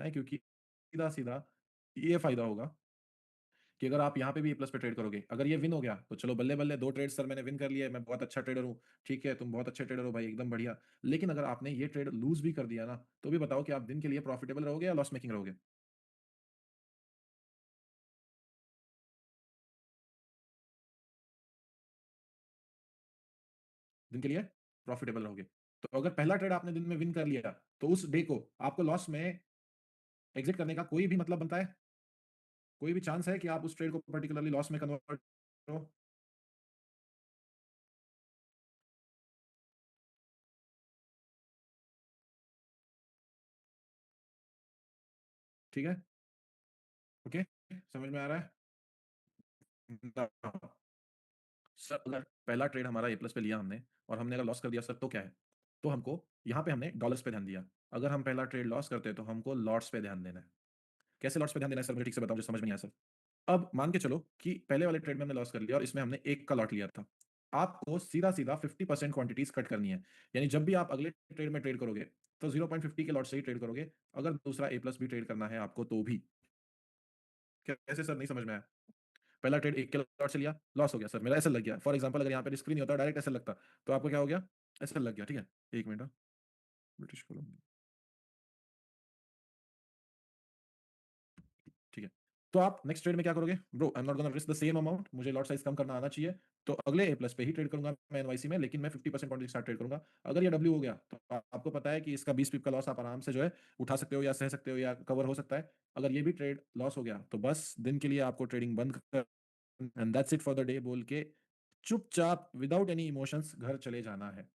है, क्योंकि सीधा सीधा ये फायदा होगा कि अगर आप यहाँ पे भी ए प्लस पे ट्रेड करोगे, अगर ये विन हो गया तो चलो बल्ले बल्ले, 2 ट्रेड सर मैंने विन कर लिए, मैं बहुत अच्छा ट्रेडर हूँ। ठीक है, तुम बहुत अच्छे ट्रेडर हो भाई, एकदम बढ़िया। लेकिन अगर आपने ये ट्रेड लूज भी कर दिया ना, तो भी बताओ कि आप दिन के लिए प्रॉफिटेबल रहोगे या लॉस मेकिंग रहोगे? दिन के लिए प्रॉफिटेबल रहोगे। तो अगर पहला ट्रेड आपने दिन में विन कर लिया, तो उस डे को आपको लॉस में एग्जिट करने का कोई भी मतलब बनता है? कोई भी चांस है कि आप उस ट्रेड को पर्टिकुलरली लॉस में कन्वर्ट करो? ठीक है। ओके, समझ में आ रहा है? सर अगर पहला ट्रेड हमारा ए प्लस पे लिया हमने, और हमने अगर लॉस कर दिया सर, तो क्या है? तो हमको यहाँ पे हमने डॉलर्स पे ध्यान दिया। अगर हम पहला ट्रेड लॉस करते हैं तो हमको लॉट्स पे ध्यान देना है। कैसे लॉट्स पे ध्यान देना है सर, मुझे ठीक से बताओ, मुझे समझ में नहीं आया सर। अब मान के चलो कि पहले वाले ट्रेड में हमने लॉस कर लिया और इसमें हमने एक का लॉट लिया था। आपको सीधा सीधा 50% क्वांटिटीज कट करनी है। यानी जब भी आप अगले ट्रेड में ट्रेड करोगे, तो 0.50 के लॉट से ही ट्रेड करोगे। अगर दूसरा ए प्लस भी ट्रेड करना है आपको तो भी। कैसे सर, नहीं समझ में आया? पहला ट्रेड एक के लॉट से लिया, लॉस हो गया सर, मेरा एसएल लग गया। फॉर एग्जांपल अगर यहाँ पे रिस्क नहीं होता, डायरेक्ट एसएल लगता, तो आपको क्या हो गया? एसएल लग गया। ठीक है, एक मिनट। British Columbia. ठीक है। तो आप नेक्स्ट ट्रेड में क्या करोगे? Bro I am not gonna risk the same amount, मुझे लॉट साइज कम करना आना चाहिए। तो अगले ए प्लस पे ही ट्रेड करूंगा मैं एनवाईसी में, लेकिन मैं 50% क्वांटिटी के साथ ट्रेड करूंगा। अगर ये डब्ल्यू हो गया तो आपको पता है कि इसका 20 पिप का लॉस आप आराम से जो है उठा सकते हो, या सह सकते हो, या कवर हो सकता है। अगर ये भी ट्रेड लॉस हो गया तो बस दिन के लिए आपको ट्रेडिंग बंद कर, and that's it for the day बोल के चुपचाप विदाउट एनी इमोशंस घर चले जाना है।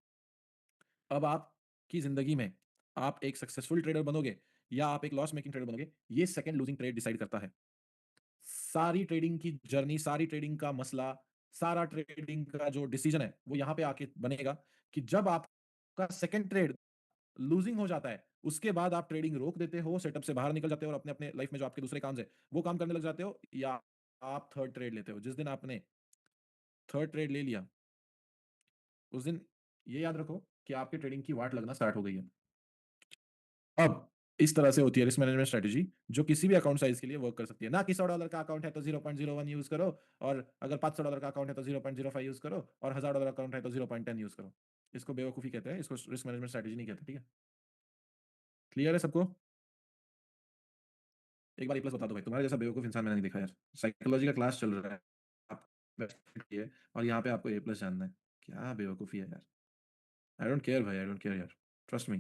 अब आपकी जिंदगी में आप एक सक्सेसफुल ट्रेडर बनोगे या आप एक लॉस मेकिंग ट्रेडर बनोगे, ये सेकंड लूजिंग ट्रेड डिसाइड करता है। सारी ट्रेडिंग की जर्नी, सारी ट्रेडिंग का मसला, सारा ट्रेडिंग का जो डिसीजन है वो यहां पे आके बनेगा कि जब आपका सेकंड ट्रेड लूजिंग हो जाता है, उसके बाद आप ट्रेडिंग रोक देते हो, सेटअप से बाहर निकल जाते हो और अपने अपने लाइफ में जो आपके दूसरे काम है वो काम करने लग जाते हो, या आप थर्ड ट्रेड लेते हो। जिस दिन आपने थर्ड ट्रेड ले लिया, उस दिन ये याद रखो कि आपके ट्रेडिंग की वाट लगना स्टार्ट हो गई है। अब इस तरह से होती है रिस्क मैनेजमेंट स्ट्रेटेजी, जो किसी भी अकाउंट साइज के लिए वर्क कर सकती है। ना कि $100 का अकाउंट है तो 0.01 यूज करो, और अगर $500 का अकाउंट है तो 0.05 यूज करो, और $1000 अकाउंट है तो 0.10 यूज करो। इसको बेवकूफी कहते हैं, इसको रिस्क मैनेजमेंट स्ट्रेटेजी नहीं कहते। ठीक है, क्लियर है सबको? एक बार ए प्लस बता दो भाई, तुम्हारे जैसा बेवकूफ इंसान मैंने नहीं देखा यार। साइकोलॉजी का क्लास चल रहा है, आप है, और यहाँ पे आपको ए प्लस जानना है? क्या बेवकूफी है यार। आई डोंट केयर भाई, आई डोंट केयर यार। Trust me,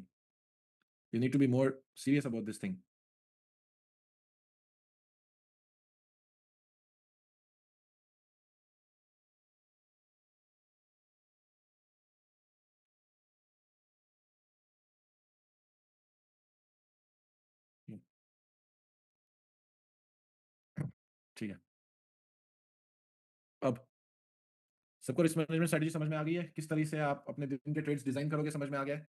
you need to be more serious about this thing. ठीक है। अब सबको रिस्क मैनेजमेंट स्ट्रेटजी समझ में आ गई है, किस तरीके से आप अपने दिन के ट्रेड्स डिजाइन करोगे, समझ में आ गया है?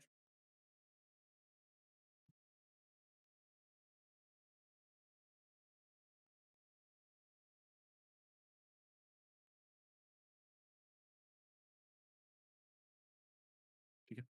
ठीक है।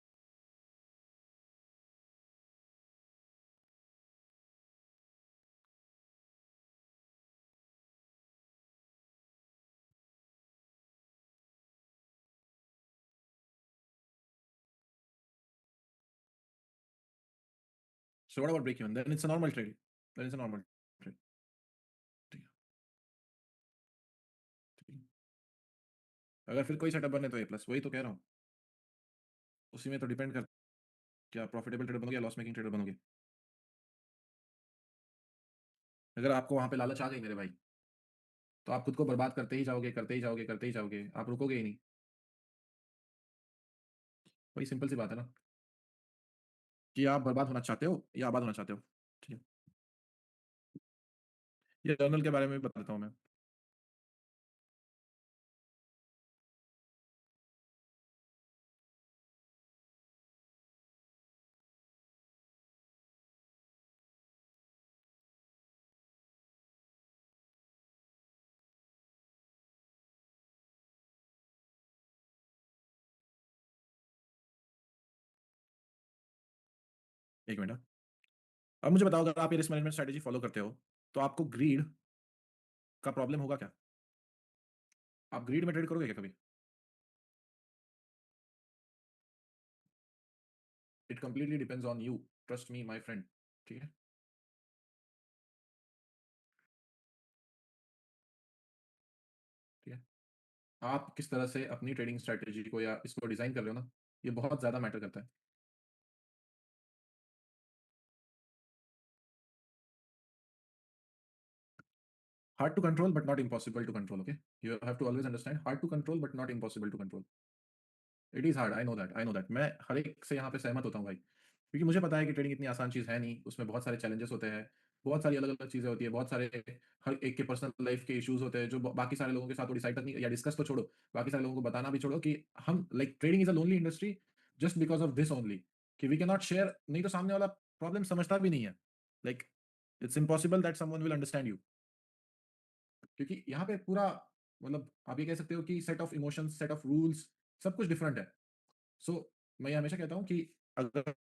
So what about break even? Then it's a normal trade, then it's a normal trade. ठीक है। ठीक है। अगर फिर कोई सेटअप बने तो ए प्लस, वही तो कह रहा हूँ। उसी में तो डिपेंड कर, क्या प्रॉफिटेबल ट्रेडर बनोगे या लॉस मेकिंग ट्रेडर बनोगे। अगर आपको वहां पे लालच आ गई मेरे भाई, तो आप खुद को बर्बाद करते ही जाओगे, करते ही जाओगे, करते ही जाओगे, आप रुकोगे ही नहीं। वही सिंपल सी बात है ना, कि आप बर्बाद होना चाहते हो या आबाद होना चाहते हो। ठीक है। ये जर्नल के बारे में भी बता देता हूँ मैं। एक मिनट हाँ। अब मुझे बताओ, अगर आप ये रिस्क मैनेजमेंट स्ट्रेटेजी फॉलो करते हो तो आपको ग्रीड का प्रॉब्लम होगा क्या? आप ग्रीड में ट्रेड करोगे क्या कभी? It completely depends on you, trust me my friend. ठीक है। ठीक है। आप किस तरह से अपनी ट्रेडिंग स्ट्रेटेजी को या इसको डिजाइन कर रहे हो ना, ये बहुत ज्यादा मैटर करता है। Hard to control but not impossible to control. Okay, you have to always understand, hard to control but not impossible to control. It is hard, I know that, I know that. मैं हर एक से यहाँ पे सहमत होता हूँ भाई, क्योंकि मुझे पता है कि ट्रेडिंग इतनी आसान चीज है नहीं, उसमें बहुत सारे चैलेंजेस होते हैं, बहुत सारी अलग अलग चीजें होती है, बहुत सारे हर एक के पर्सनल लाइफ के इश्यूज होते हैं जो बाकी सारे लोगों के साथ वो डिसाइड तक नहीं, या डिस्कस तो छोड़ो, बाकी सारे लोगों को बताना भी छोड़ो कि हम like trading is a lonely industry just because of this only, कि वी कैन नॉट शेयर, नहीं तो सामने वाला प्रॉब्लम समझता भी नहीं है। Like it's impossible that someone will understand you, क्योंकि यहाँ पे पूरा मतलब आप ये कह सकते हो कि set of emotions, set of rules, सब कुछ डिफरेंट है। सो मैं ये हमेशा कहता हूँ कि अगर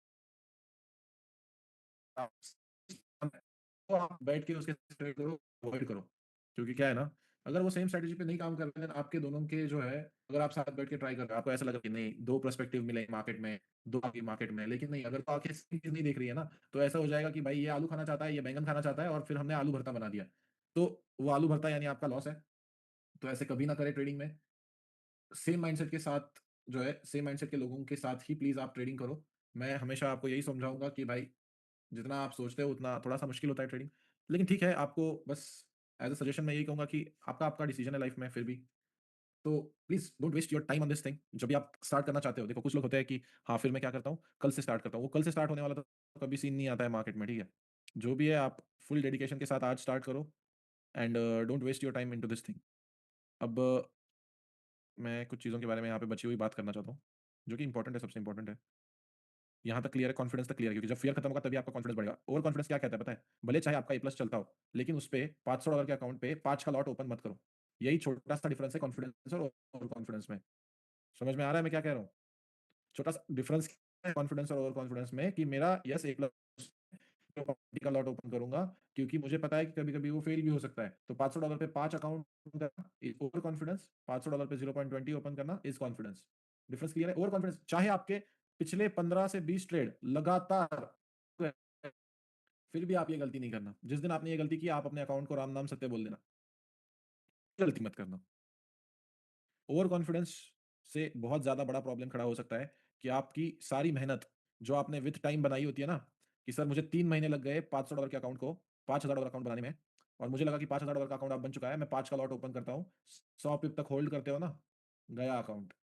आप तो आप बैठ के उसके ट्रेड करो, अवॉइड करो। क्योंकि क्या है ना, अगर वो सेम स्ट्रेटेजी पे नहीं काम कर रहे हैं, आपके दोनों के जो है, अगर आप साथ बैठ के ट्राई कर रहे हो, आपको ऐसा लगा कि नहीं दो पर्सपेक्टिव मिले मार्केट में, दो आगे मार्केट में, लेकिन नहीं, अगर तो आंखें सेम चीज नहीं देख रही है ना, तो ऐसा हो जाएगा कि भाई ये आलू खाना चाहता है, ये बैंगन खाना चाहता है, और फिर हमने आलू भरता बना दिया, तो वो आलू भरता यानी आपका लॉस है। तो ऐसे कभी ना करें ट्रेडिंग में। सेम माइंडसेट के साथ जो है, सेम माइंडसेट के लोगों के साथ ही प्लीज आप ट्रेडिंग करो। मैं हमेशा आपको यही समझाऊंगा कि भाई जितना आप सोचते हो उतना थोड़ा सा मुश्किल होता है ट्रेडिंग, लेकिन ठीक है, आपको बस एज अ सजेशन मैं यही कहूंगा कि आपका आपका डिसीजन है लाइफ में फिर भी, तो please don't waste your time on this thing. जब भी आप स्टार्ट करना चाहते हो, देखो कुछ लोग होते हैं कि हाँ फिर मैं क्या करता हूँ, कल से स्टार्ट करता हूँ, वो कल से स्टार्ट होने वाला तो कभी सीन नहीं आता है मार्केट में। ठीक है, जो भी है आप फुल डेडिकेशन के साथ आज स्टार्ट करो, and don't waste your time into this thing. अब मैं कुछ चीज़ों के बारे में यहाँ पे बची हुई बात करना चाहता हूँ, जो कि इंपॉर्टेंट है, सबसे इंपॉर्टेंट है। यहाँ तक क्लियर है, कॉन्फिडेंस तक क्लियर है, क्योंकि जब फियर खत्म होगा तभी आपका कॉन्फिडेंस बढ़ेगा। ओवर कॉन्फिडेंस क्या कहता है पता है? भले चाहे आपका ए प्लस चलता हो, लेकिन उस पे $500 के अकाउंट पे 5 का लॉट ओपन मत करो। यही छोटा सा डिफरेंस है कॉन्फिडेंस और ओवर कॉन्फिडेंस में। समझ में आ रहा है मैं क्या कह रहा हूँ? छोटा सा डिफरेंस है कॉन्फिडेंस और ओवर कॉन्फिडेंस में, कि मेरा यस ए प्लस का लॉट ओपन करूंगा, क्योंकि मुझे पता है कि कभी कभी वो फेल भी हो सकता है। तो $500 पे 5 अकाउंट करना ओवर कॉन्फिडेंस, $500 पे 0.20 ओपन करना इज कॉन्फिडेंस। डिफरेंस क्लियर है? ओवर कॉन्फिडेंस चाहे आपके पिछले 15 से 20 ट्रेड लगातार, फिर भी आप ये गलती नहीं करना। जिस दिन आपने ये गलती की, आप अपने अकाउंट को राम नाम सत्य बोल देना, गलती मत करना। ओवर कॉन्फिडेंस से बहुत ज्यादा बड़ा प्रॉब्लम खड़ा हो सकता है, कि आपकी सारी मेहनत जो आपने विथ टाइम बनाई होती है ना, कि सर मुझे 3 महीने लग गए $500 के अकाउंट को, $5,000 अकाउंट बनाने में, और मुझे लगा कि $5,000 का अकाउंट आप बन चुका है, मैं 5 का लॉट ओपन करता हूँ, 100 पिप तक होल्ड करते हो ना, गया अकाउंट।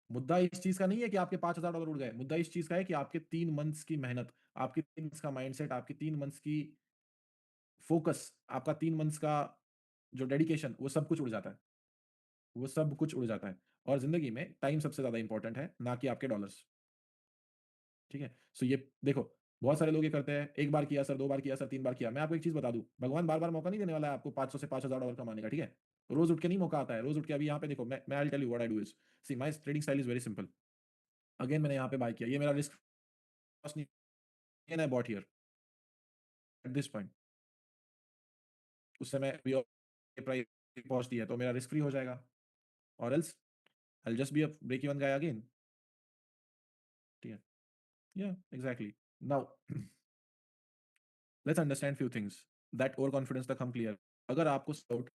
मुद्दा इस चीज का नहीं है कि आपके $5,000 उड़ गए, मुद्दा इस चीज का है कि आपके 3 मंथ्स की मेहनत, आपकी 3 मंथ्स का माइंडसेट, आपकी 3 मंथ्स की फोकस, आपका 3 मंथ्स का जो डेडिकेशन, वो सब कुछ उड़ जाता है। वो सब कुछ उड़ जाता है। और जिंदगी में टाइम सबसे ज्यादा इंपॉर्टेंट है, ना कि आपके डॉलर्स। ठीक है, सो ये देखो, बहुत सारे लोग ये करते हैं, एक बार किया सर, 2 बार किया सर, 3 बार किया। मैं आपको एक चीज बता दूं, भगवान बार बार मौका नहीं देने वाला है आपको 500 से $5,000 कमाने का। ठीक है, रोज उठ के नहीं मौका आता है, रोज उठ के। अभी यहाँ पे देखो, मैं I tell you what I do is, see my trading style is very simple. Again मैंने यहाँ पे बाय किया, ये मेरा रिस्क नहीं, I bought here at this point, उस समय अभी प्राइस पहुंचती है तो मेरा रिस्क फ्री हो जाएगा, और else I just be a break even guy again. ठीक है, या exactly. Now let's understand few things, that over confidence तक हम क्लियर। अगर आपको आउट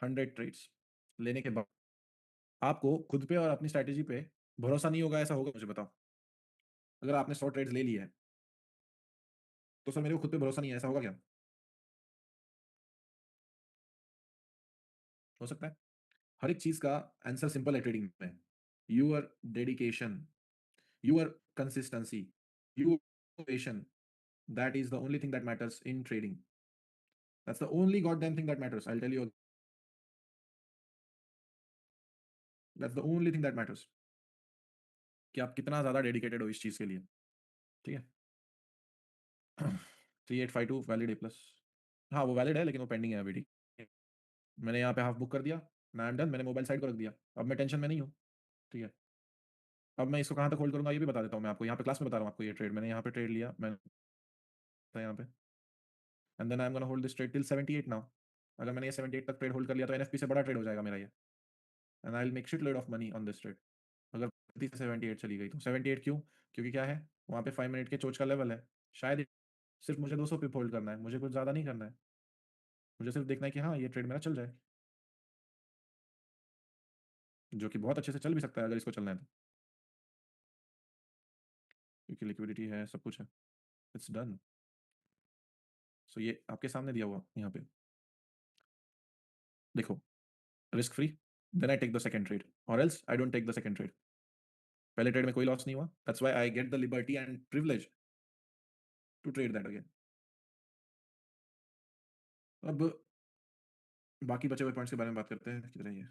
100 ट्रेड्स लेने के बाद आपको खुद पे और अपनी स्ट्रैटेजी पे भरोसा नहीं होगा, ऐसा होगा? मुझे बताओ, अगर आपने 100 ट्रेड्स ले ली है, तो सर मेरे को खुद पे भरोसा नहीं है, ऐसा होगा क्या? हो सकता है। हर एक चीज का आंसर सिंपल है ट्रेडिंग में, your dedication, your consistency, your passion, that is the only thing that matters in trading. That's the only god damn thing that matters, I will tell you, that's the only thing that matters, कि आप कितना ज्यादा dedicated हो इस चीज के लिए। ठीक है। 3852 वैलिड ए प्लस, हाँ वो वैलिड है, लेकिन वो पेंडिंग है अभी। ठीक है? मैंने यहाँ पे हाफ बुक कर दिया, मैं आई एम डन, मैंने मोबाइल साइड को रख दिया, अब मैं टेंशन में नहीं हूँ। ठीक है, अब मैं इसको कहाँ तक होल्ड करूंगा ये भी बता देता हूँ मैं आपको, यहाँ पे क्लास में बता रहा हूँ आपको। ये ट्रेड मैंने यहाँ पे ट्रेड लिया, मैं सकता है यहाँ पे, and then I am gonna hold this trade till 78 now. अगर मैंने ये 78 तक ट्रेड होल्ड कर लिया तो एनएफपी से बड़ा ट्रेड हो जाएगा मेरा ये, and I will make shit load of money on this trade. अगर 78 चली गई तो 78 क्यों? क्योंकि क्या है, वहाँ पे 5 मिनट के चोच का लेवल है, शायद सिर्फ मुझे 200 पिप होल्ड करना है, मुझे कुछ ज़्यादा नहीं करना है, मुझे सिर्फ देखना है कि हाँ ये ट्रेड मेरा चल जाए, जो कि बहुत अच्छे से चल भी सकता है अगर इसको चलना है तो, क्योंकि लिक्विडिटी है, सब कुछ है, इट्स डन। सो ये आपके सामने दिया हुआ यहाँ पे, देखो, risk free, then I take the second trade, or else I don't take the second trade. पहले ट्रेड में कोई लॉस नहीं हुआ, that's why I get the liberty and privilege to trade that again. अब बाकी बचे हुए पॉइंट्स के बारे में बात करते हैं, किधर है ये,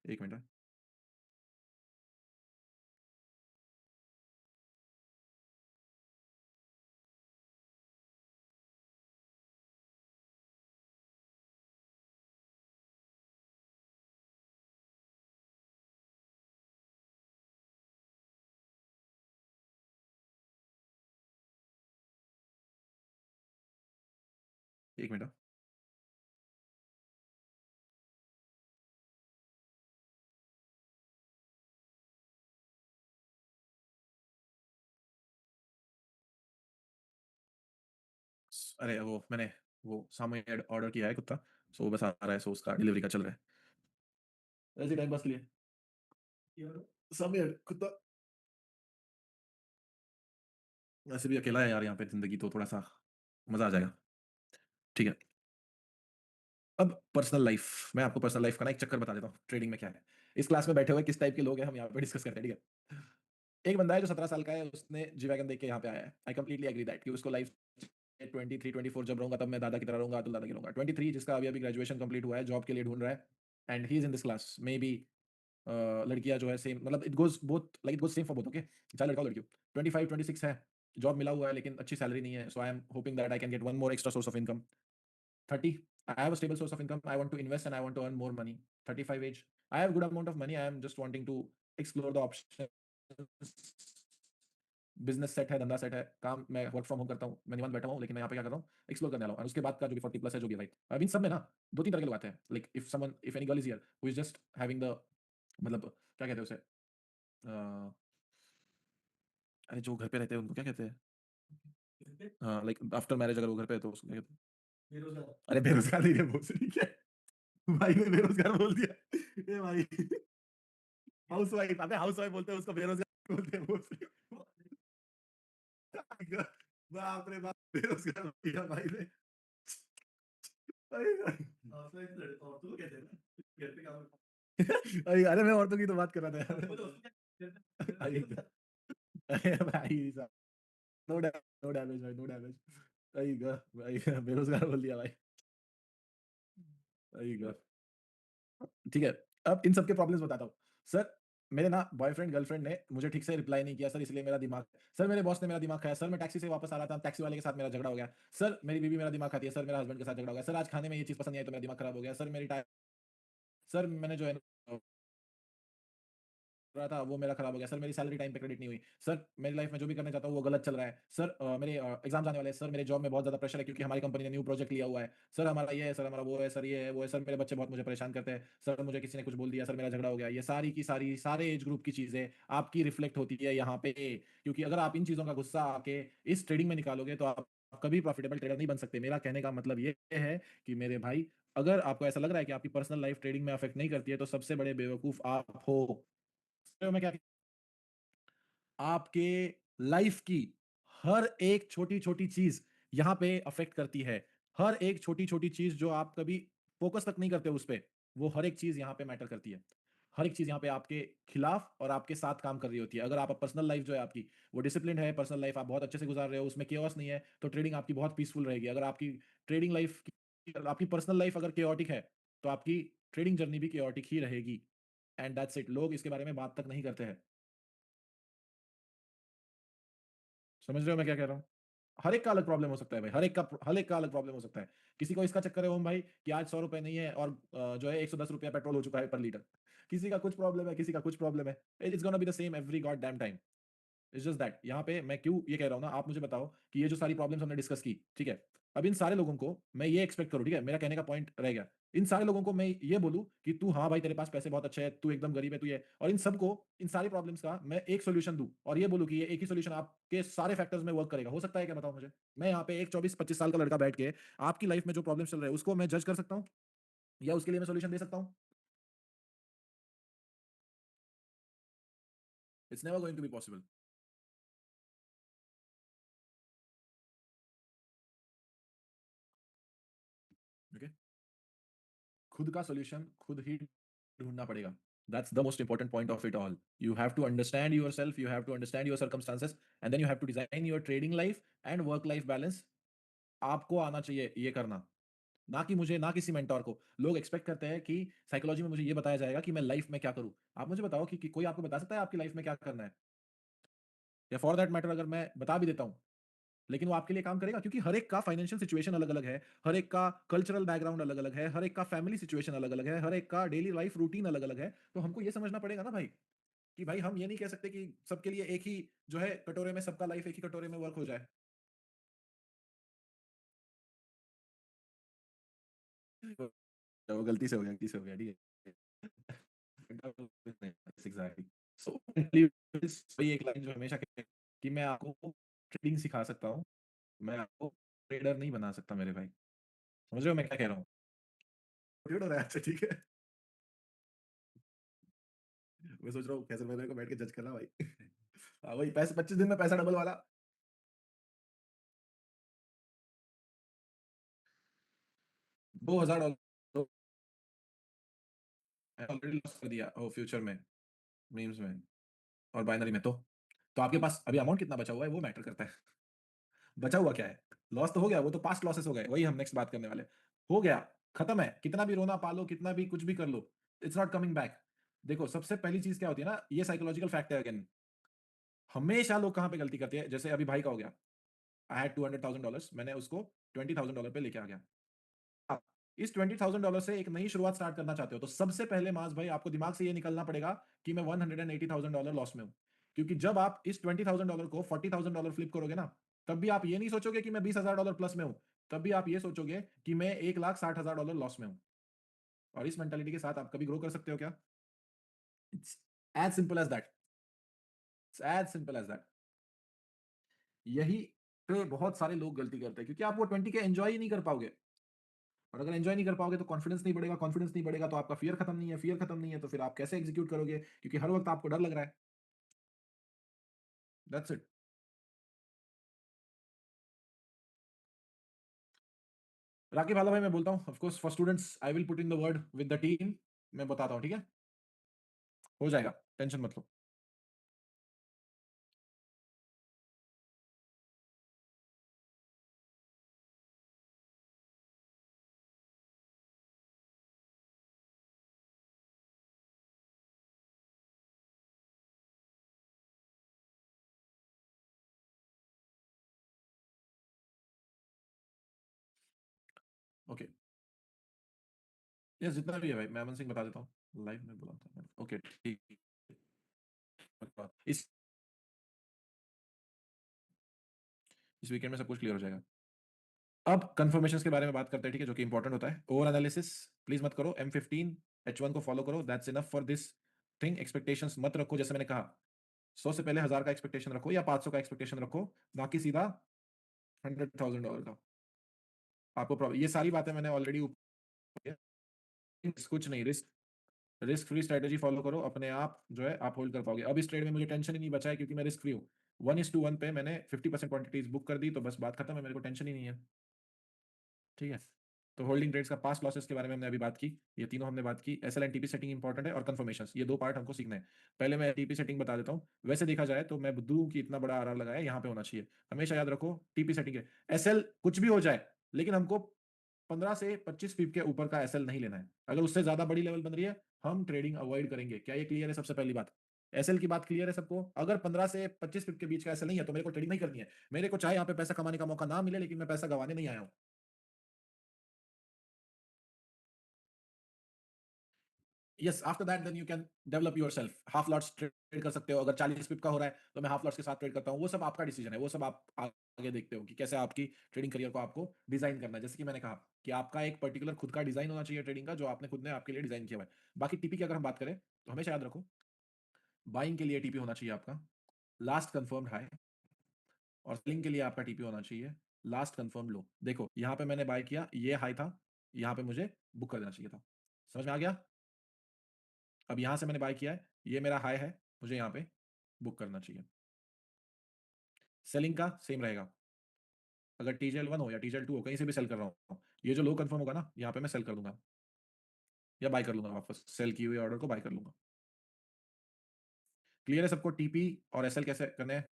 एक मिनट। एक मिनट। अरे वो मैंने वो सामने ऑर्डर किया है कुत्ता, सो वो बस आ रहा है, सो उसका डिलीवरी का चल रहा है, ऐसे टाइम पास के लिए। सामने कुत्ता वैसे भी अकेला है यार यहाँ पे, जिंदगी तो थोड़ा सा मजा आ जाएगा। ठीक है, अब पर्सनल लाइफ, मैं आपको पर्सनल लाइफ का ना एक चक्कर बता देता हूँ ट्रेडिंग में क्या है। इस क्लास में बैठे हुए किस टाइप के लोग हैं हम यहाँ पे डिस्कस करते हैं, ठीक है। एक बंदा है जो 17 साल का है, उसने जी वैगन देख के यहाँ पे आया है, आई कंप्लीटली एग्री दैट कि उसको लाइफ 23-24 जब रहूंगा तब मैं दादा की तरह रहूंगा, अतुल दादा की रहूंगा। 23 जिसका अभी अभी ग्रेजुएशन कंप्लीट हुआ है, जॉब के लिए ढूंढ रहा है, and he is in this class may be. लड़कियां जो है सेम, मतलब it goes both, like it goes same for both, okay, चाहे लड़का हो लड़की हो। 25-26 है, जॉब मिला हुआ है लेकिन अच्छी सैलरी नहीं है, so I am hoping that I can get one more extra source of income. 30, I have a stable source of income, I want to invest and I want to earn more money. 35 age, I have good amount of money, I am just wanting to explore the options। Business set है, धंधा set है, काम मैं work from home करता हूँ, मैं निवांत बैठा हूँ, लेकिन मैं यहाँ पे क्या कर रहा हूँ, एक्सप्लोर करने वाला हूँ। और उसके बाद का जो भी 40 प्लस है, जो भी है भाई, अब इन सब में ना दो तीन तरह के लोग आते हैं, like if someone, if any girl is here who is just having the, मतलब क्या कहते हैं उसे, अरे जो घर पे रहते हैं उनको क्या कहते हैं, हाँ लाइक आफ्टर मैरिज अगर वो घर पे है तो उसको क्या कहते हैं, बेरोजगार। अरे बेरोजगार नहीं है, भोसड़ी क्या भाई ने बेरोजगार बोल दिया ये भाई। हाउस वाइफ, अबे हाउस वाइफ बोलते हैं उसको, बेरोजगार बोलते हैं भोसड़ी। बाप रे बाप, बेरोजगार हो गया भाई ने। औरतों को कहते हैं ना, घर पे काम। अरे मैं औरतों की तो बात कर रहा था यार। अरे भाई साहब, नो डैमेज, नो डैमेज भाई, नो डैमेज। भाई भाई बेरोजगार बोल दिया भाई, भाई ठीक है। अब इन सबके प्रॉब्लम्स बताता हूँ सर। मेरे ना बॉयफ्रेंड गर्लफ्रेंड ने मुझे ठीक से रिप्लाई नहीं किया सर, इसलिए मेरा दिमाग, सर मेरे बॉस ने मेरा दिमाग खाया सर, मैं टैक्सी से वापस आ रहा था, टैक्सी वाले के साथ मेरा झगड़ा हो गया सर, मेरी बीवी मेरा दिमाग खाती है सर, मेरा हस्बैंड के साथ झगड़ा हो गया सर, आज खाने में ये चीज पसंद नहीं आई तो मेरा दिमाग खराब हो गया सर, मेरी सर मैंने जो है रहा था वो मेरा खराब हो गया सर, मेरी सैलरी टाइम पे क्रेडिट नहीं हुई सर, मेरी लाइफ में जो भी करना चाहता हूँ वो गलत चल रहा है सर, मेरे एग्जाम आने वाले हैं सर, मेरे जॉब में बहुत ज्यादा प्रेशर है क्योंकि हमारी कंपनी ने न्यू प्रोजेक्ट लिया हुआ है सर, हमारा ये है सर, हमारा वो है सर, ये है वो है सर, मेरे बच्चे बहुत मुझे परेशान करते हैं सर, मुझे किसी ने कुछ बोल दिया सर, मेरा झगड़ा हो गया। ये सारी की सारी सारे एज ग्रुप की चीजें आपकी रिफ्लेक्ट होती है यहाँ पे, क्योंकि अगर आप इन चीजों का गुस्सा आके इस ट्रेडिंग में निकालोगे तो आप कभी प्रॉफिटेबल ट्रेडर नहीं बन सकते। मेरा कहने का मतलब ये है कि मेरे भाई, अगर आपको ऐसा लग रहा है कि आपकी पर्सनल लाइफ ट्रेडिंग में अफेक्ट नहीं करती है तो सबसे बड़े बेवकूफ आप हो। तो मैं क्या, आपके लाइफ की हर एक छोटी छोटी चीज यहां पे अफेक्ट करती है, हर एक छोटी छोटी चीज जो आप कभी फोकस तक नहीं करते उस पे, वो हर एक चीज यहाँ पे मैटर करती है। हर एक चीज यहाँ पे आपके खिलाफ और आपके साथ काम कर रही होती है। अगर आप पर्सनल लाइफ जो है आपकी वो डिसिप्लिन है, पर्सनल लाइफ आप बहुत अच्छे से गुजार रहे हो, उसमें केओस नहीं है, तो ट्रेडिंग आपकी बहुत पीसफुल रहेगी। अगर आपकी ट्रेडिंग लाइफ, आपकी पर्सनल लाइफ अगर केओटिक है तो आपकी ट्रेडिंग जर्नी भी केओटिक ही रहेगी। एंड दैट्स इट, लोग इसके बारे में बात तक नहीं करते हैं। समझ रहे हो मैं क्या कह रहा हूँ? हर एक का अलग प्रॉब्लम हो सकता है भाई, हर एक का अलग प्रॉब्लम हो सकता है। किसी को इसका चक्कर है ओम भाई कि आज 100 रुपए नहीं है और जो है 110 रुपया पेट्रोल हो चुका है पर लीटर। किसी का कुछ प्रॉब्लम है, किसी का कुछ प्रॉब्लम है, it's gonna be the same every god damn time. It's just that. यहाँ पे मैं क्यों ये कह रहा हूँ ना, आप मुझे बताओ कि ये जो सारी प्रॉब्लम्स हमने डिस्कस की, ठीक है, अब इन सारे लोगों को मैं ये एक्सपेक्ट करूँ, ठीक है, मेरा कहने का पॉइंट रह गया, इन सारे लोगों को मैं ये बोलूं कि तू हाँ भाई तेरे पास पैसे बहुत अच्छे हैं, तू एकदम गरीब है, तू ये, और इन सबको इन सारी प्रॉब्लम्स का मैं एक सोल्यूशन दूं और ये बोलूं कि ये एक ही सोल्यूशन आपके सारे फैक्टर्स में वर्क करेगा, हो सकता है क्या, बताओ मुझे। मैं यहाँ पे एक 24-25 साल का लड़का बैठ के आपकी लाइफ में जो प्रॉब्लम चल रहे हैं उसको मैं जज कर सकता हूँ या उसके लिए मैं सोल्यूशन दे सकता हूँ? It's never going to be possible. Okay, खुद का सोल्यूशन खुद ही ढूंढना पड़ेगा। That's the most important point of it all. You have to understand yourself, you have to understand your circumstances, and then you have to design your trading life and work life balance। आपको आना चाहिए ये करना, ना कि मुझे, ना किसी मेंटोर को। लोग एक्सपेक्ट करते हैं कि साइकोलॉजी में मुझे ये बताया जाएगा कि मैं लाइफ में क्या करूं। आप मुझे बताओ कि कोई आपको बता सकता है आपकी लाइफ में क्या करना है? या फॉर दैट मैटर अगर मैं बता भी देता हूं, लेकिन वो आपके लिए काम करेगा? क्योंकि हर एक का फाइनेंशियल सिचुएशन अलग अलग है, हर एक का कल्चरल बैकग्राउंड अलग अलग है, हर एक का फैमिली सिचुएशन अलग अलग है, हर एक का डेली लाइफ रूटीन अलग अलग है। तो हमको ये समझना पड़ेगा ना भाई, कि भाई हम ये नहीं कह सकते कि सबके लिए एक ही जो है कटोरे में, सबका लाइफ एक ही कटोरे में वर्क हो जाए। वो गलती से हो गया, गलती से हो गया, ठीक है। एग्जैक्टली। सो वही एक लाइन जो हमेशा कहते हैं कि मैं आपको ट्रेडिंग सिखा सकता हूँ, मैं आपको ट्रेडर नहीं बना सकता मेरे भाई। समझ रहे हो मैं क्या कह रहा हूँ? ट्रेड हो रहा है, अच्छा ठीक है। मैं सोच रहा हूँ कैसे मेरे को बैठ के जज करना भाई। हाँ वही पैसे 25 दिन में पैसा डबल वाला। $2,000 ऑलरेडी लॉस कर दिया वो फ्यूचर में, मीम्स में और बाइनरी में। तो आपके पास अभी अमाउंट कितना बचा हुआ है वो मैटर करता है। बचा हुआ क्या है? लॉस तो हो गया, वो तो पास्ट लॉसेस हो गए, वही हम नेक्स्ट बात करने वाले। हो गया, खत्म है, कितना भी रोना पालो, कितना भी कुछ भी कर लो, इट्स नॉट कमिंग बैक। देखो सबसे पहली चीज क्या होती है ना, ये साइकोलॉजिकल फैक्ट है अगेन। हमेशा लोग कहाँ पे गलती करते हैं, जैसे अभी भाई का हो गया, आई हैड $200,000, मैंने उसको $20,000 पे लेके आ गया। आप इस $20,000 से एक नई शुरुआत स्टार्ट करना चाहते हो, तो सबसे पहले मास भाई आपको दिमाग से ये निकलना पड़ेगा कि मैं $180,000 लॉस में हूं। क्योंकि जब आप इस $20,000 को $40,000 फ्लिप करोगे ना, तब भी आप ये नहीं सोचोगे कि मैं $20,000 प्लस में हूं, तब भी आप ये सोचोगे कि मैं $1,60,000 लॉस में हूं। और इस मेंटालिटी के साथ आप कभी ग्रो कर सकते हो क्या? It's as simple as that. It's as simple as that. यही पे बहुत सारे लोग गलती करते हैं, क्योंकि आप वो 20 के एंजॉय ही नहीं कर पाओगे। और अगर एंजॉय नहीं कर पाओगे तो कॉन्फिडेंस नहीं बढ़ेगा, कॉन्फिडेंस नहीं बढ़ेगा तो आपका फियर खत्म नहीं है, फियर खत्म नहीं है तो फिर आप कैसे एग्जीक्यूट करोगे, क्योंकि हर वक्त आपको डर लग रहा है। That's it. राकिब भाला भाई मैं बोलता हूँ, of course for students I will put in the word with the team. मैं बताता हूँ, ठीक है, हो जाएगा, टेंशन मत लो। ओके, यस जितना भी है भाई, मैं अमन सिंह बता देता हूँ, लाइव में बोला था ओके ठीक है। इस वीकेंड में सब कुछ क्लियर हो जाएगा। अब कंफर्मेशन के बारे में बात करते हैं, ठीक है, जो कि इंपॉर्टेंट होता है। ओवर एनालिसिस प्लीज मत करो, M15 H1 को फॉलो करो, that's enough for this thing. Expectations मत रखो, जैसे मैंने कहा 100 से पहले 1000 का एक्सपेक्टेशन रखो या 500 का एक्सपेक्टेशन रखो, ना कि सीधा $100,000 का। आपको ये सारी बातें मैंने ऑलरेडी कुछ नहीं, risk risk free strategy follow करो, अपने आप जो है आप होल्ड कर पाओगे। अब इस ट्रेड में मुझे टेंशन ही नहीं बचा है, क्योंकि मैं रिस्क फ्री हूँ। 1:1 पे मैंने 50% क्वांटिटीज बुक कर दी, तो बस बात खत्म है, मेरे को टेंशन ही नहीं है। ठीक है, तो होल्डिंग ट्रेड्स का पास्ट लॉसेस के बारे में हमने अभी बात की, ये तीनों हमने बात की। SL and TP setting important है, और कंफर्मेशन, ये दो पार्ट हमको सीखना है। पहले मैं टीपी सेटिंग बता देता हूँ। वैसे देखा जाए तो मैं बुद्धू हूँ कि इतना बड़ा आरआर लगाया, यहाँ पे होना चाहिए। हमेशा याद रखो टीपी सेटिंग है, एसएल कुछ भी हो जाए, लेकिन हमको 15 से 25 पिप के ऊपर का एसएल नहीं लेना है। अगर उससे ज्यादा बड़ी लेवल बन रही है, हम ट्रेडिंग अवॉइड करेंगे। क्या ये क्लियर है? सबसे पहली बात, एसएल की बात क्लियर है सबको? अगर 15 से 25 पिप के बीच का एसएल नहीं है तो मेरे को ट्रेडिंग नहीं करनी है। मेरे को चाहे यहाँ पे पैसा कमाने का मौका ना मिले, लेकिन मैं पैसा गंवाने नहीं आया हूँ। Yes, after that then you can develop yourself. Half lots trade कर सकते हो, अगर 40 पिप का हो रहा है तो मैं हाफ लॉट्स के साथ ट्रेड करता हूँ। वो सब आपका डिसीजन है, वो सब आप आगे देखते हो कि कैसे आपकी ट्रेडिंग करियर को आपको डिजाइन करना है। जैसे कि मैंने कहा कि आपका एक पर्टिकुलर खुद का डिजाइन होना चाहिए ट्रेडिंग का, जो आपने खुद ने आपके लिए डिजाइन किया हुआ है। बाकी टीपी की अगर हम बात करें तो हमेशा याद रखो, बाइंग के लिए टीपी होना चाहिए आपका लास्ट कंफर्म्ड हाई, और सेलिंग के लिए आपका टीपी होना चाहिए लास्ट कंफर्म लो। देखो यहाँ पे मैंने बाय किया, ये हाई था, यहाँ पे मुझे बुक कर देना चाहिए था। समझ में आ गया? अब यहां से मैंने बाय किया है, ये मेरा हाई है, मुझे यहाँ पे बुक करना चाहिए। सेलिंग का सेम रहेगा, अगर टीजेएल 1 हो या टीजेएल 2 हो, कहीं से भी सेल कर रहा हूँ, ये जो लो कंफर्म होगा ना, यहाँ पे मैं सेल कर दूंगा या बाय कर लूंगा, वापस सेल की हुई ऑर्डर को बाय कर लूंगा। क्लियर है सबको टीपी और एसएल कैसे करने हैं?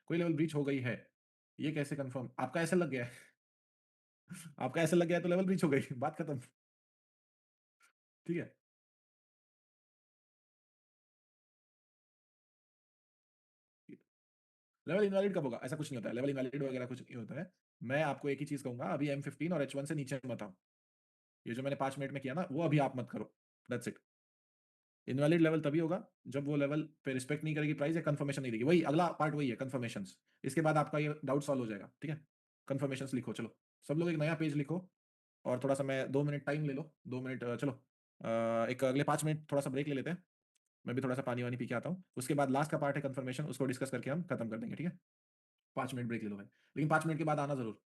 कोई लेवल ब्रीच हो गई है, ये कैसे कंफर्म? आपका एसएल लग गया है आपका एसएल लग गया है तो लेवल ब्रीच हो गई, बात खत्म। ठीक है, लेवल इनवैलिड कब होगा? ऐसा कुछ नहीं होता है, लेवल इनवैलिड वगैरह कुछ नहीं होता है। मैं आपको एक ही चीज कहूंगा, अभी M15 और H1 से नीचे मत आओ। ये जो मैंने 5 मिनट में किया ना, वो अभी आप मत करो। That's it. इनवैलिड लेवल तभी होगा जब वो लेवल पे रिस्पेक्ट नहीं करेगी प्राइस, या कंफर्मेशन नहीं देगी। वही अगला पार्ट वही है, कंफर्मेशंस। इसके बाद आपका ये डाउट सॉल्व हो जाएगा। ठीक है, कंफर्मेशंस लिखो। चलो सब लोग एक नया पेज लिखो, और थोड़ा सा मैं 2 मिनट टाइम ले लो, 2 मिनट चलो। एक अगले 5 मिनट थोड़ा सा ब्रेक ले लेते हैं, मैं भी थोड़ा सा पानी वानी पी के आता हूँ। उसके बाद लास्ट का पार्ट है कंफर्मेशन, उसको डिस्कस करके हम खत्म कर देंगे। ठीक है, 5 मिनट ब्रेक ले लो भाई, लेकिन 5 मिनट के बाद आना जरूर।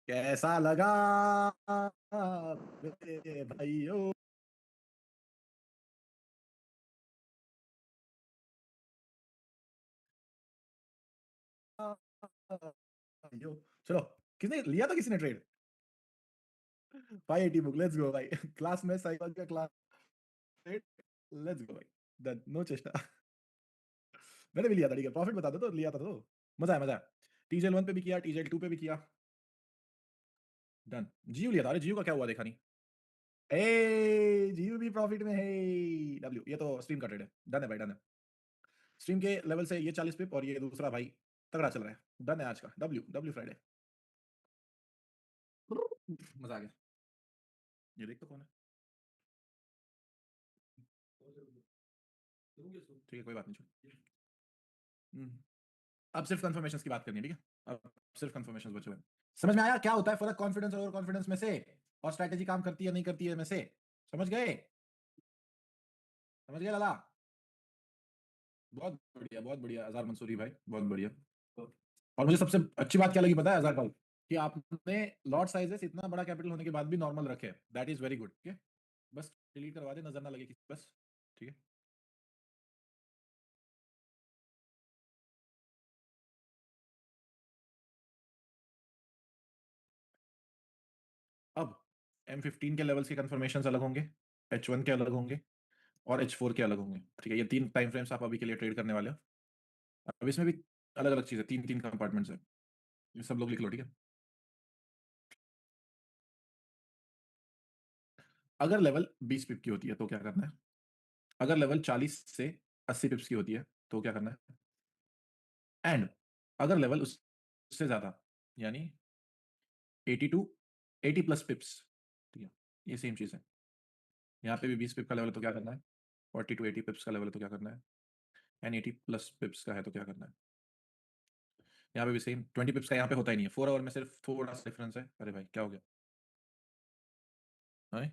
कैसा लगा मेरे भाइयों? भाइयों, चलो, किसने लिया था, किसी ने ट्रेड? 580 बुक, लेट्स गो भाई। क्लास में साइकिल का क्लास ट्रेड, लेट्स गो भाई। डन, नो चेष्टा। मैंने भी लिया था, ठीक है, प्रॉफिट बता दो तो लिया था तो। मजा आया, मजा आया। टीजेल 1 पे भी किया, टीजेल 2 पे भी किया। डन। जीयू लिया था, अरे जीयू का क्या हुआ देखा नहीं। ए जीयू भी प्रॉफिट में है। डब्ल्यू, ये तो स्ट्रीम का ट्रेड है, डन है भाई, डन है। स्ट्रीम के लेवल से ये 40 पिप और ये दूसरा भाई तगड़ा चल रहा है। डन है आज का डब्ल्यू, डब्ल्यू फ्राइडे। मजा आ गया। ये देख तो कौन है। ठीक है, कोई बात नहीं, छोड़। हम्म, अब सिर्फ कंफर्मेशन की बात करनी है, ठीक है, अब सिर्फ कंफर्मेशन बचे हुए हैं। समझ में आया क्या होता है फर्क कॉन्फिडेंस और ओवर कॉन्फिडेंस में से, और स्ट्रैटेजी काम करती है नहीं करती है में से? समझ गए? समझ गए लाला? बहुत बढ़िया अजहर मंसूरी भाई, बहुत बढ़िया। और मुझे सबसे अच्छी बात क्या लगी पता है अजहर भाई, कि आपने लॉट साइजेस इतना बड़ा कैपिटल होने के बाद भी नॉर्मल रखे, दैट इज वेरी गुड। ठीक है, बस डिलीट करवा दे, नजर ना लगे किसी, बस। ठीक है। अब M15 के लेवल्स के कंफर्मेशन अलग होंगे, H1 के अलग होंगे, और H4 के अलग होंगे। ठीक है, ये तीन टाइम फ्रेम्स आप अभी के लिए ट्रेड करने वाले हो। अब इसमें भी अलग अलग चीज़ है, तीन तीन कंपार्टमेंट्स है। ये सब लोग लिख लो, ठीक है। अगर लेवल 20 पिप की होती है तो क्या करना है? अगर लेवल 40 से 80 पिप्स की होती है तो क्या करना है? एंड अगर लेवल उससे ज्यादा, यानी 80 टू 80 प्लस पिप्स, ठीक है, ये सेम चीज है। यहाँ पे भी 20 पिप का लेवल है तो क्या करना है? 40 टू 80 पिप्स का लेवल है तो क्या करना है? एंड 80 प्लस पिप्स का है तो क्या करना है? यहाँ पे भी सेम, 20 पिप्स का यहाँ पे होता ही नहीं है, 4 आवर में सिर्फ थोड़ा सा डिफरेंस है। अरे भाई क्या हो गया? हाँ,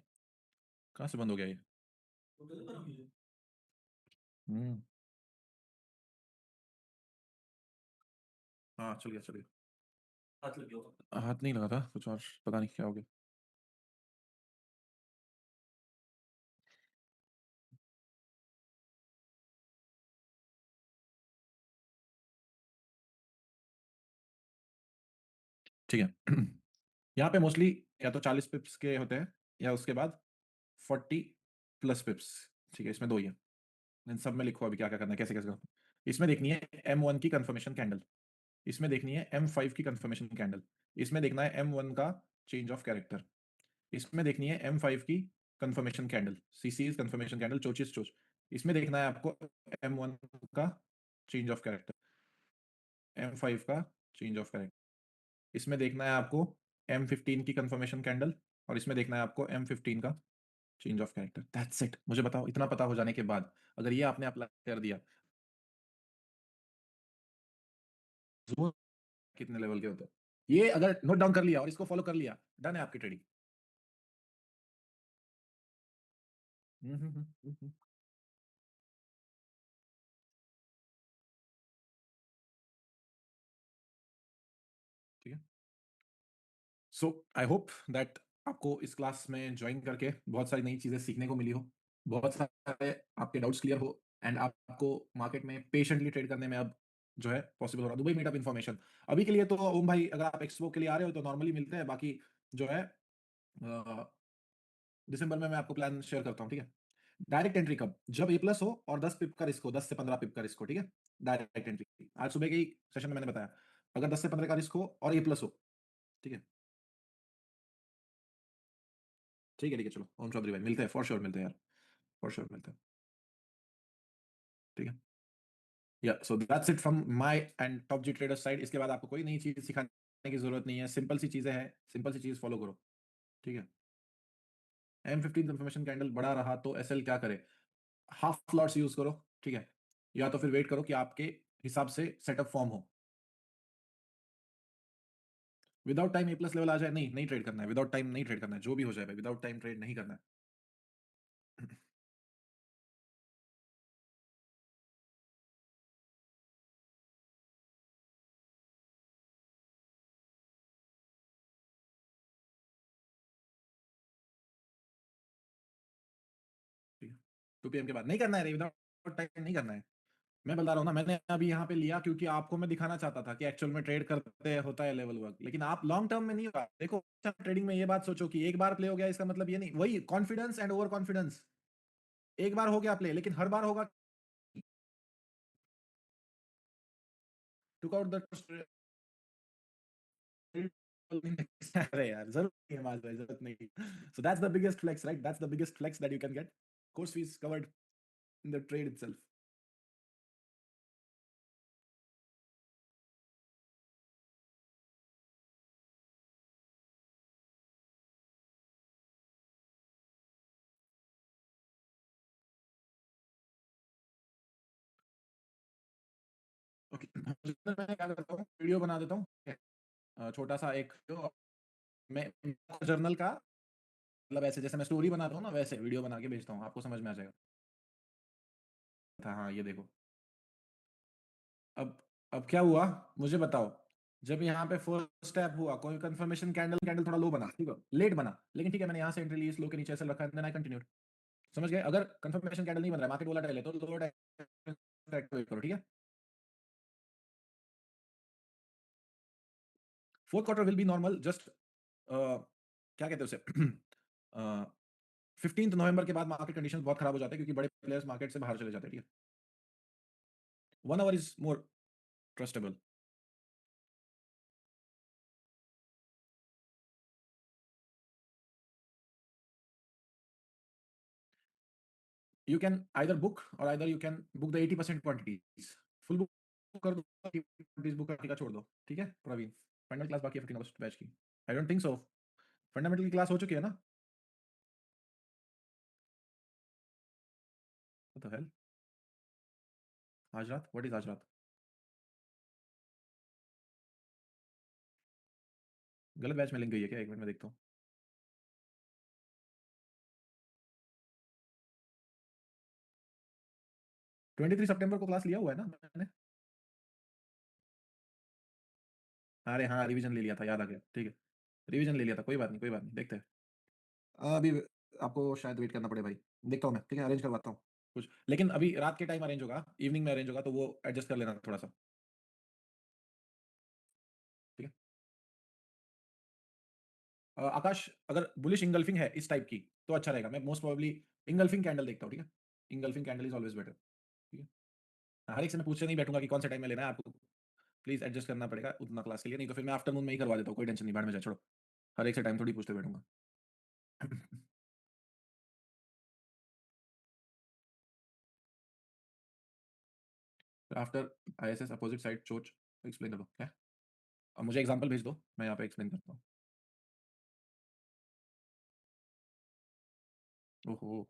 कहाँ से बंद हो गया ये? हम्म। हाँ, चल गया, चल गया। हाथ नहीं लगा था कुछ, और पता नहीं क्या हो गया। ठीक है। यहाँ पे मोस्टली या तो 40 पिप्स के होते हैं, या उसके बाद 40 प्लस पिप्स। ठीक है, इसमें दो ही है। इन सब में लिखो अभी क्या क्या करना है, कैसे कैसे करना है। इसमें देखनी है M1 की कंफर्मेशन कैंडल, इसमें देखनी है M5 की कंफर्मेशन कैंडल, इसमें देखना है M1 का चेंज ऑफ कैरेक्टर, इसमें देखनी है M5 की confirmation candle, CC confirmation candle चोचिस चोच, इसमें देखना है आपको M1 का चेंज ऑफ कैरेक्टर, M5 का चेंज ऑफ कैरेक्टर, इसमें देखना है आपको M15 की कंफर्मेशन कैंडल, और इसमें देखना है आपको M15 का change of character. That's it. मुझे बताओ, इतना पता हो जाने के बाद अगर ये आपने अप्लाई कर दिया, जोन कितने लेवल के होते हैं ये अगर नोट डाउन कर लिया और इसको फॉलो कर लिया, डन है आपकी ट्रेडिंग। हम्म, ठीक है। सो आई होप दैट आपको इस क्लास में ज्वाइन करके बहुत सारी नई चीजें सीखने को मिली हो, बहुत सारे आपके डाउट्स क्लियर हो, एंड आपको मार्केट में पेशेंटली ट्रेड करने में अब जो है पॉसिबल हो रहा है। दुबई मीटअप इन्फॉर्मेशन अभी के लिए तो ओम भाई, अगर आप एक्सपो के लिए आ रहे हो तो नॉर्मली मिलते हैं, बाकी जो है दिसंबर में मैं आपको प्लान शेयर करता हूँ, ठीक है। डायरेक्ट एंट्री कब? जब ए प्लस हो और 10 पिप का रिस्क हो, 10 से 15 पिप का रिस्क हो, ठीक है। डायरेक्ट एंट्री आज सुबह के ही सेशन में मैंने बताया, अगर 10 से 15 का रिस्क हो और ए प्लस हो, ठीक है। ठीक है, ठीक है, चलो ओम चौधरी भाई, मिलते हैं, फॉर श्योर मिलते हैं यार, फॉर श्योर मिलते हैं। ठीक है। या so that's it from my end top G trader side. इसके बाद आपको कोई नई चीज सिखाने की जरूरत नहीं है, सिंपल सी चीजें हैं, सिंपल सी चीज फॉलो करो। ठीक है। M15 कंफर्मेशन कैंडल बड़ा रहा तो एसएल क्या करे? हाफ लॉट्स यूज करो, ठीक है, या तो फिर वेट करो कि आपके हिसाब से सेटअप फॉर्म हो। विदाउट टाइम ए प्लस लेवल आ जाए, नहीं नहीं ट्रेड करना है, विदाउट टाइम नहीं ट्रेड करना है, जो भी हो जाए भाई, विदाउट टाइम ट्रेड नहीं करना है। 2 PM के बाद नहीं करना है रे, विदाउट टाइम नहीं करना है। मैं बता रहा हूँ ना, मैंने अभी यहाँ पे लिया क्योंकि आपको मैं दिखाना चाहता था कि एक्चुअल में ट्रेड करते होता है लेवल वर्क, लेकिन आप लॉन्ग टर्म में नहीं होगा। देखो ट्रेडिंग में ये बात सोचो कि एक बार प्ले हो गया इसका मतलब ये नहीं, वही कॉन्फिडेंस एंड ओवर कॉन्फिडेंस। एक बार हो गया प्ले, लेकिन हर बार होगा। टुक आउट द अरे यार जरूरत नहीं है माल भाई, जरूरत नहीं। So that's the biggest flex, right? That's the biggest flex that you can get. Course fees covered in the trade itself. Okay, मैं क्या करता हूँ, वीडियो बना देता हूँ, छोटा सा एक जो मैं जर्नल का, मतलब ऐसे जैसे मैं स्टोरी बनाता हूँ ना, वैसे वीडियो बना के भेजता हूँ, आपको समझ में आ जाएगा। था हाँ, ये देखो। अब अब क्या हुआ, मुझे बताओ। जब यहाँ पे फर्स्ट स्टेप हुआ, कोई कंफर्मेशन कैंडल, कैंडल थोड़ा लो बना, ठीक है, लेट बना, लेकिन ठीक है, मैंने यहाँ से एंट्री ली, इस लो के नीचे ऐसे रखा, देन आई कंटिन्यूड। समझ गए? अगर कंफर्मेशन कैंडल नहीं बन रहा है, मार्केट बोला है तो लोअर एक्टिवेट करो, ठीक है। Fourth quarter will be normal, just क्या कहते हैं उसे 15 नवंबर के बाद मार्केट कंडीशन बहुत खराब हो जाते हैं, क्योंकि बड़े प्लेयर्स मार्केट से बाहर चले जाते हैं, ठीक है। 1 our is more trustable. You can either book or either you can book the 80% quantities। Full book कर दो, 80% बुक करने का छोड़ दो, ठीक है प्रवीण। फंडामेंटल क्लास बाकी है 15 अगस्त बैच की। I don't think so, fundamental की क्लास हो चुकी है ना? व्हाट द हेल, आज रात? व्हाट इज आज रात? गलत बैच में लिंक गई है क्या? एक मिनट में देखता हूँ। 23 सितंबर को क्लास लिया हुआ है ना मैंने? अरे हाँ, रिवीजन ले लिया था, याद आ गया, ठीक है। रिवीजन ले लिया था, कोई बात नहीं, कोई बात नहीं, देखते हैं। अभी आपको शायद वेट करना पड़े भाई। देखता हूँ मैं, ठीक है, अरेंज करवाता हूँ कुछ, लेकिन अभी रात के टाइम अरेंज होगा, इवनिंग में अरेंज होगा, तो वो एडजस्ट कर लेना थोड़ा सा, ठीक है। आकाश, अगर बुलिश इंगल्फिंग है इस टाइप की तो अच्छा रहेगा, मैं मोस्ट प्रोबेबली इंगल्फिंग कैंडल देखता हूँ, ठीक है। Engulfing candle is always better, ठीक है। हर एक से मैं पूछते नहीं बैठूंगा कि कौन सा टाइम में लेना है आपको, प्लीज एडजस्ट करना पड़ेगा उतना क्लास के लिए, नहीं तो फिर मैं आफ्टरनून में ही करवा देता हूँ, कोई टेंशन नहीं, बाद में जाए, छोड़ो। हर एक से टाइम थोड़ी पूछते बैठूंगा। आफ्टर आईएसएस अपोजिट साइड चोच, एक्सप्लेन कर दो क्या। अब मुझे एग्जांपल भेज दो, मैं यहाँ पे एक्सप्लेन करता हूँ। ओहो,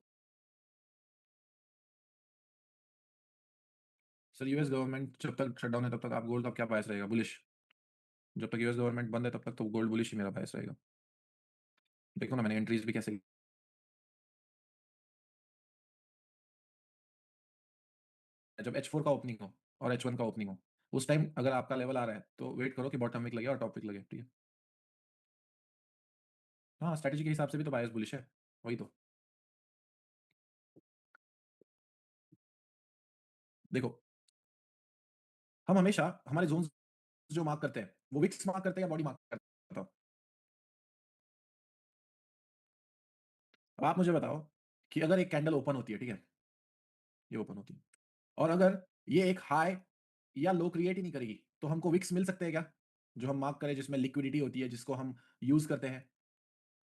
सर यूएस गवर्नमेंट जब तक शटडाउन है तब तक आप गोल्ड का क्या प्राइस रहेगा? बुलिश। जब तक यूएस गवर्नमेंट बंद है तब तक तो गोल्ड बुलिश ही मेरा प्राइस रहेगा। देखो ना, मैंने एंट्रीज भी कैसे, जब H4 का ओपनिंग हो और H1 का ओपनिंग हो, उस टाइम अगर आपका लेवल आ रहा है तो वेट करो कि बॉटम विक लगे और टॉप विक लगे, ठीक है। हाँ, स्ट्रेटेजी के हिसाब से भी तो बायस बुलिश है, वही तो। देखो, हम हमेशा हमारे जोन्स जो मार्क करते हैं वो विक्स मार्क करते हैं या बॉडी मार्क करते हैं? अब आप मुझे बताओ कि अगर एक कैंडल ओपन होती है, ठीक है, ये ओपन होती है, और अगर ये एक हाई या लो क्रिएट ही नहीं करेगी, तो हमको विक्स मिल सकते हैं क्या, जो हम मार्क करें, जिसमें लिक्विडिटी होती है, जिसको हम यूज करते हैं?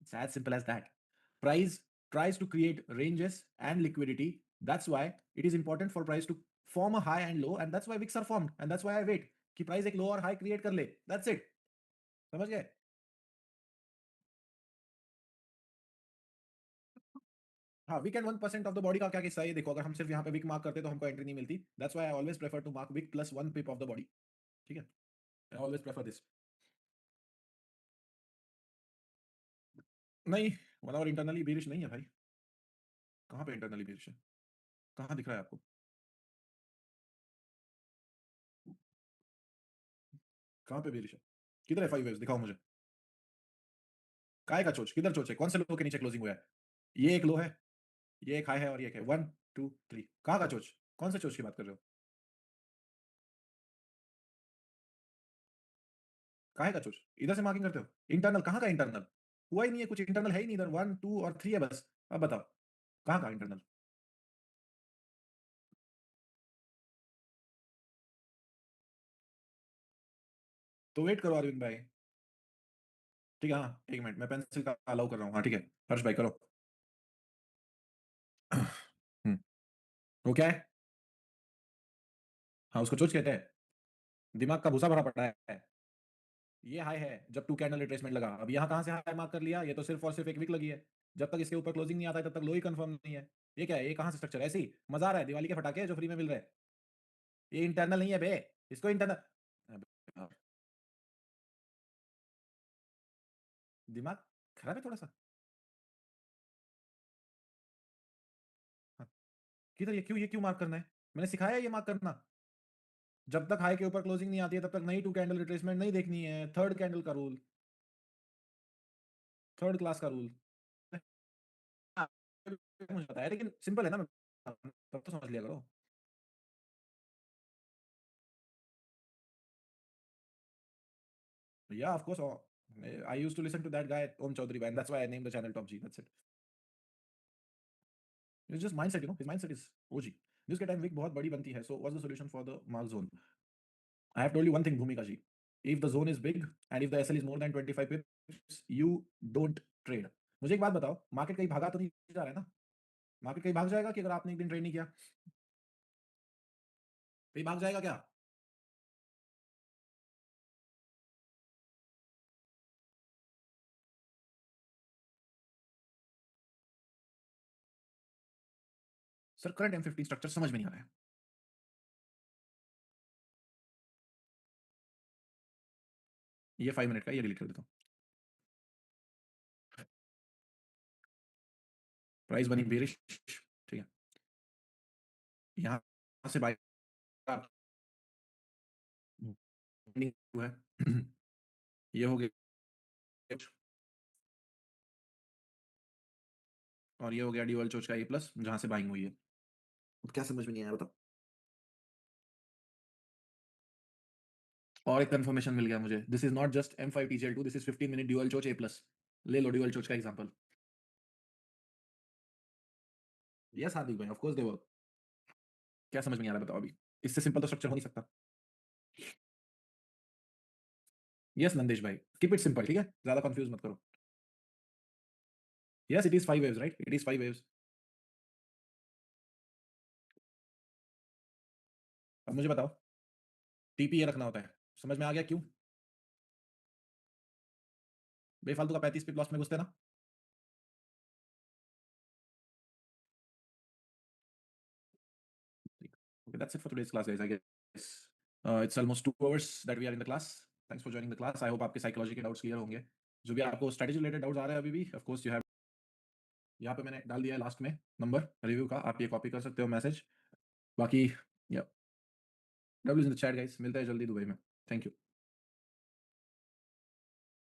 It's as simple as that. Price tries to create ranges and liquidity. That's why it is important for price to form a high and low, and that's why wicks are formed, and that's why I wait कि price एक low और high create कर ले, that's it। समझ गए? हाँ, wick and 1% of the body का क्या किस्सा है, ये देखो, अगर हम सिर्फ यहाँ पे विक मार्क करते तो हमको एंट्री नहीं मिलती, that's why I always prefer to mark wick plus 1 pip of the body, ठीक है। I always prefer this. नहीं, 1 आवर इंटरनली बेरिश नहीं है भाई। कहाँ पे इंटरनली बेरिश है? कहाँ दिख रहा है आपको? कहाँ पे बेरिश है? किधर है 5 वेव्स, दिखाओ मुझे। काय का चोच, किधर चोच है, कौन से लो के नीचे क्लोजिंग हुआ है? ये एक लो है, ये एक हाई है, और ये एक है 1। 2 3 कहाँ का चोच? कौन से चोच की बात कर रहे हो? काहे का चोच? इधर से मार्किंग करते हो? इंटरनल कहाँ का इंटरनल? हुआ ही नहीं है, कुछ इंटरनल है ही नहीं इधर। 1 2 और 3 है बस। अब बताओ कहाँ का इंटरनल? तो वेट करो अरविंद भाई। ठीक है, हाँ एक मिनट, मैं पेंसिल का अलाउ कर रहा हूँ। हाँ ठीक है, हर्ष भाई करो। हम्म, वो क्या है? हाँ उसको चोच कहते हैं। दिमाग का भूसा भरा पड़ा है। ये हाई है जब 2 कैंडल रिट्रेसमेंट लगा। अब यहाँ कहाँ से हाई मार्क कर लिया? ये तो सिर्फ और सिर्फ एक विक लगी है। जब तक इसके ऊपर क्लोजिंग नहीं आता है तब तक लो ही कंफर्म नहीं है। ये क्या है? ये कहाँ से स्ट्रक्चर? ऐसे ही मजा आ रहा है, दिवाली के पटाखे जो फ्री में मिल रहे हैं। ये इंटरनल नहीं है बे। इसको इंटरनल। दिमाग खराब है थोड़ा सा। हाँ, किधर? ये क्यों मार्क करना है? मैंने सिखाया है ये मार्क करना। जब तक हाई के ऊपर क्लोजिंग नहीं आती है तब तक नई 2 कैंडल रिट्रेसमेंट नहीं देखनी है। थर्ड कैंडल का रूल, थर्ड क्लास का रूल। हाँ, मुझे पता है लेकिन सिंपल है ना। तब तो समझ लिया करो। Yeah, of course. I used to listen to that guy Om Chaudhary, and that's why I named the channel Top G. That's it. It's just mindset, His mindset is OG. जिसके time Wick बहुत बड़ी बनती है, so what's the solution for the mark zone? I have told you one thing, Bhumika ji. If the zone is big and if the SL is more than 25 pips, you don't trade. मुझे एक बात बताओ, market कहीं भागा तो नहीं जा रहा है ना? मार्केट कहीं भाग जाएगा कि अगर आपने एक दिन ट्रेड नहीं किया? कहीं भाग जाएगा क्या? सर करंट M15 स्ट्रक्चर समझ में नहीं आ रहा है। ये 5 मिनट का, ये डिलीट कर देता हूँ। प्राइस बनी बेरिश, ठीक है। यहाँ से बाय हुआ है। ये हो गया, और ये हो गया ड्यूअल चोच का ए प्लस जहां से बाइंग हुई है। अब क्या समझ में नहीं आया बताओ? और एक कंफर्मेशन मिल गया मुझे। This is not just M5 TGL2, this is 15 minute dual चोच ए प्लस। ले लो ड्यूअल चोच का एग्जांपल। यस हार्दिक भाई, ऑफ कोर्स दे वर्क। क्या समझ में नहीं आ रहा बताओ अभी? इससे सिंपल तो स्ट्रक्चर हो नहीं सकता। यस नंदेश भाई, कीप इट सिंपल, ठीक है, ज्यादा कंफ्यूज मत करो। Yes it is 5 waves, right, it is 5 waves. अब मुझे बताओ, टीपी ये रखना होता है, समझ में आ गया क्यों? बेफालतू का 35 पिप लॉस में घुसते ना। Okay, that's it for today's class, guys. I guess it's almost 2 hours that we are in the class. Thanks for joining the class. I hope आपके साइकोलॉजी के डाउट्स क्लियर होंगे। जो भी आपको स्ट्रेटेजी रिलेटेड डाउट्स आ रहे हैं अभी भी, ऑफ कोर्स यू हैव, यहाँ पे मैंने डाल दिया है लास्ट में नंबर रिव्यू का, आप ये कॉपी कर सकते हो मैसेज। बाकी या W in the chat guys, मिलते हैं जल्दी दुबई में। Thank you.